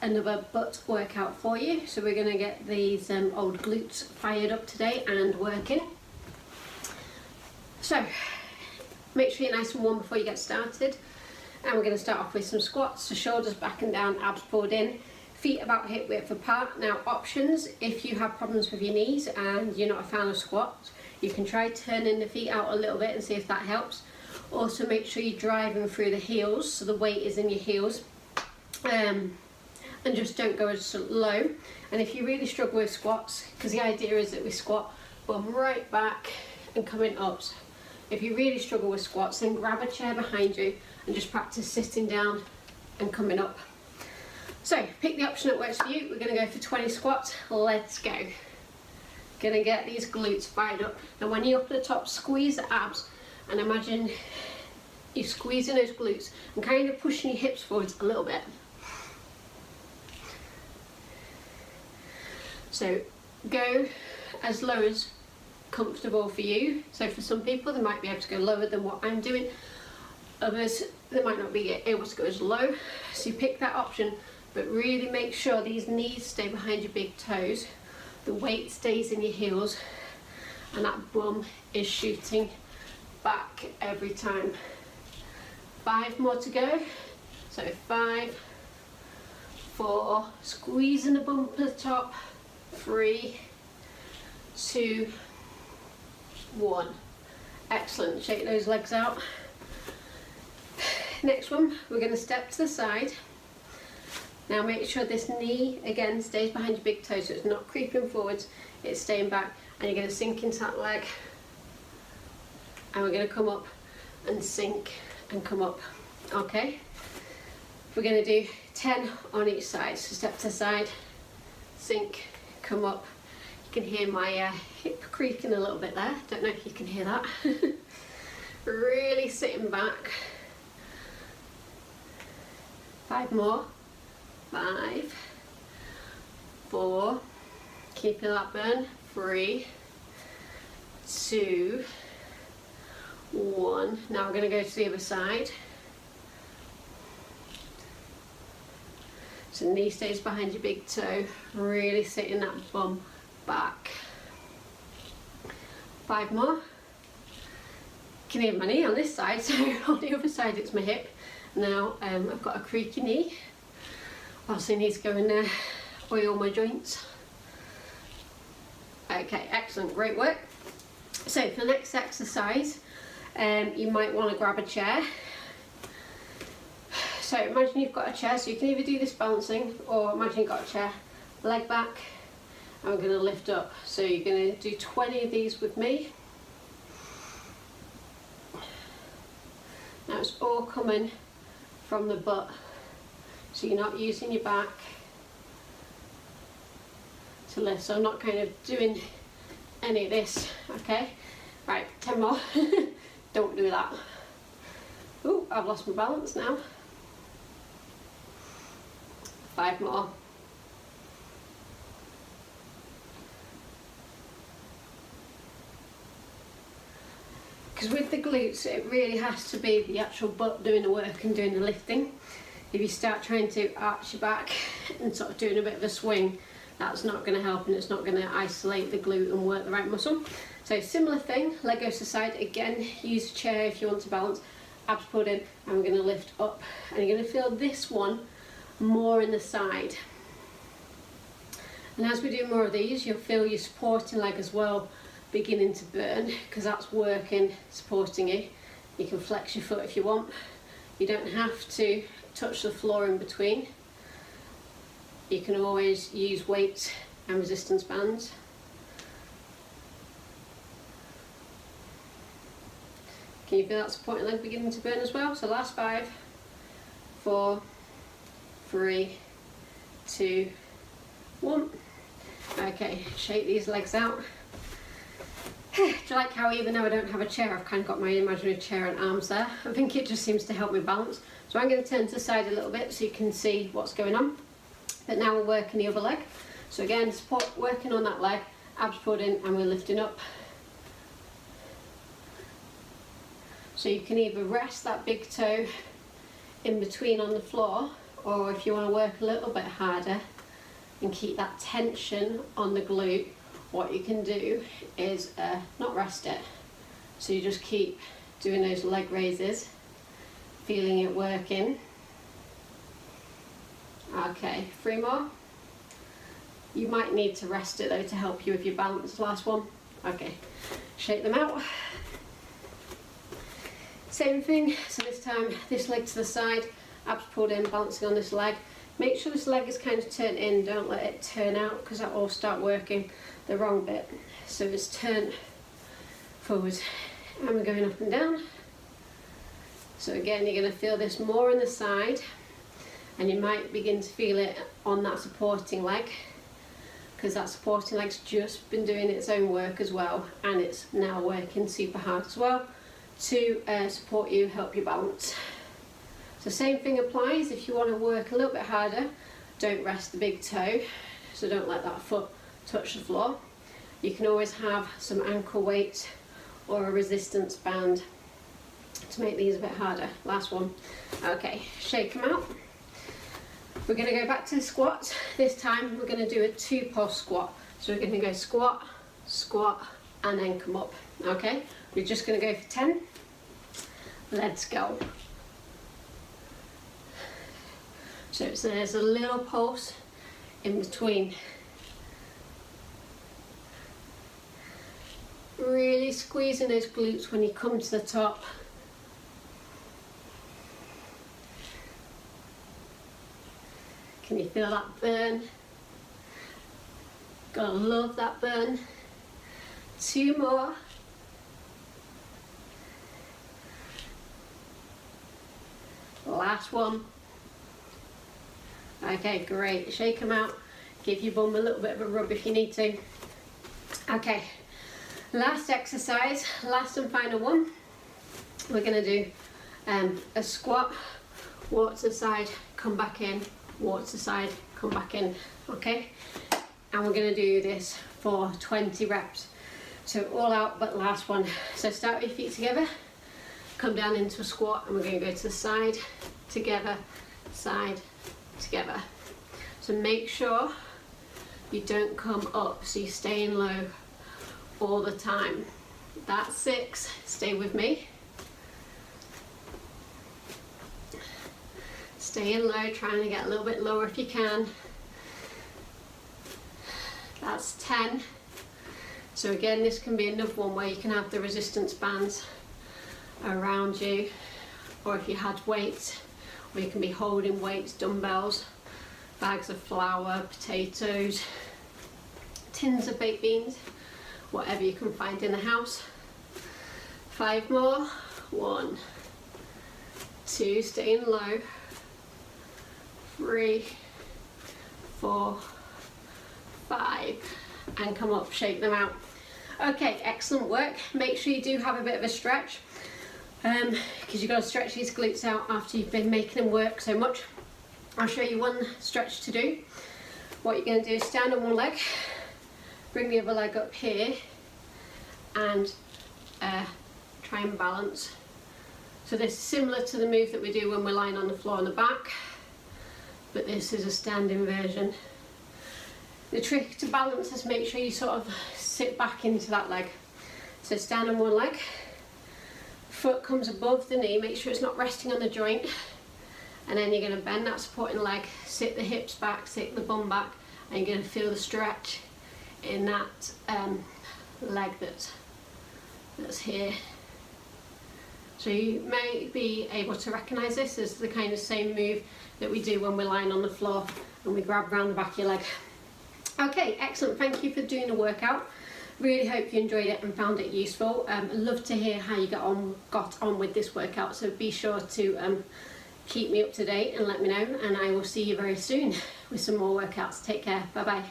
another butt workout for you. So we're going to get these old glutes fired up today and working. So make sure you're nice and warm before you get started. And we're going to start off with some squats, so shoulders back and down, abs pulled in, feet about hip width apart. Now options, if you have problems with your knees and you're not a fan of squats, you can try turning the feet out a little bit and see if that helps. Also make sure you're driving through the heels, so the weight is in your heels. And just don't go as low. And if you really struggle with squats, because the idea is that we squat bum right back and coming up. So if you really struggle with squats, then grab a chair behind you and just practice sitting down and coming up. So pick the option that works for you. We're going to go for 20 squats. Let's go. Going to get these glutes fired up. Now when you're up at the top, squeeze the abs and imagine you're squeezing those glutes and kind of pushing your hips forwards a little bit. So go as low as comfortable for you. So for some people they might be able to go lower than what I'm doing. Others they might not be able to go as low. So you pick that option, but really make sure these knees stay behind your big toes, the weight stays in your heels, and that bum is shooting back every time. 5 more to go. So 5, 4, squeezing the bum to the top, 3, 2, 1. Excellent. Shake those legs out. Next one, we're going to step to the side. Now make sure this knee again stays behind your big toe, so it's not creeping forwards, it's staying back, and you're going to sink into that leg, and we're going to come up and sink and come up. Okay, we're going to do 10 on each side. So step to the side, sink, come up. You can hear my hip creaking a little bit there. Don't know if you can hear that. Really sitting back. 5 more. 5, 4, keeping that burn. 3, 2, 1. Now we're going to go to the other side. So knee stays behind your big toe, really sitting that bum back. 5 more. You can hear my knee on this side, so on the other side it's my hip. Now I've got a creaky knee. Also need to go and oil my joints. Okay, excellent, great work. So for the next exercise, you might want to grab a chair. So imagine you've got a chair, so you can either do this balancing, or imagine you've got a chair, leg back, and we're going to lift up. So you're going to do 20 of these with me. Now it's all coming from the butt, so you're not using your back to lift. So I'm not kind of doing any of this, okay? Right, 10 more. Don't do that. Oh, I've lost my balance now. 5 more. Because with the glutes, it really has to be the actual butt doing the work and doing the lifting. If you start trying to arch your back and sort of doing a bit of a swing, that's not going to help, and it's not going to isolate the glute and work the right muscle. So similar thing, leg goes to the side. Again, use a chair if you want to balance. Abs pulled in, and we're going to lift up. And you're going to feel this one more in the side. And as we do more of these, you'll feel your supporting leg as well beginning to burn, because that's working, supporting you. You can flex your foot if you want. You don't have to touch the floor in between. You can always use weights and resistance bands. Can you feel that supporting leg beginning to burn as well? So last 5, 4, 3, 2, 1. Okay, shake these legs out. Do you like how even though I don't have a chair, I've kind of got my imaginary chair and arms there? I think it just seems to help me balance. So I'm going to turn to the side a little bit so you can see what's going on. But now we're working the other leg. So again, support, working on that leg, abs pulled in, and we're lifting up. So you can either rest that big toe in between on the floor, or if you want to work a little bit harder and keep that tension on the glute, what you can do is not rest it. So you just keep doing those leg raises, feeling it working. Okay, 3 more. You might need to rest it though to help you with your balance. Last one. Okay, shake them out. Same thing, so this time this leg to the side, abs pulled in, balancing on this leg. Make sure this leg is kind of turned in, don't let it turn out because that will start working the wrong bit. So it's turn forward and we're going up and down. So again, you're going to feel this more on the side and you might begin to feel it on that supporting leg because that supporting leg's just been doing its own work as well, and it's now working super hard as well to support you, help you balance. So same thing applies. If you want to work a little bit harder, don't rest the big toe, so don't let that foot touch the floor. You can always have some ankle weights or a resistance band to make these a bit harder. Last one. Okay, shake them out. We're going to go back to the squats. This time we're going to do a 2-pulse squat. So we're going to go squat, squat, and then come up. Okay, we're just going to go for 10. Let's go. So there's a little pulse in between. Really squeezing those glutes when you come to the top. Can you feel that burn? Gotta love that burn. 2 more. Last one. Okay, great. Shake them out. Give your bum a little bit of a rub if you need to. Okay, last exercise, last and final one. We're going to do a squat, walk to the side, come back in, walk to the side, come back in. Okay, and we're going to do this for 20 reps. So all out but last one. So start with your feet together, come down into a squat, and we're going to go to the side, together, side, together. So make sure you don't come up, so you're staying low all the time. That's 6. Stay with me. Staying low, trying to get a little bit lower if you can. That's 10. So again, this can be another one where you can have the resistance bands around you, or if you had weights, or you can be holding weights, dumbbells, bags of flour, potatoes, tins of baked beans, whatever you can find in the house. 5 more. 1, 2, staying low. 3, 4, 5, and come up, shake them out. Okay, excellent work. Make sure you do have a bit of a stretch, because you've got to stretch these glutes out after you've been making them work so much. I'll show you one stretch to do. What you're going to do is stand on one leg, bring the other leg up here, and try and balance. So this is similar to the move that we do when we're lying on the floor on the back, but this is a standing version. The trick to balance is make sure you sort of sit back into that leg. So stand on one leg, foot comes above the knee, make sure it's not resting on the joint, and then you're going to bend that supporting leg, sit the hips back, sit the bum back, and you're going to feel the stretch in that leg that's here. So you may be able to recognise this as the kind of same move that we do when we're lying on the floor and we grab around the back of your leg. Okay, excellent. Thank you for doing the workout. Really hope you enjoyed it and found it useful. I'd love to hear how you got on with this workout, so be sure to keep me up to date and let me know, and I will see you very soon with some more workouts. Take care. Bye bye.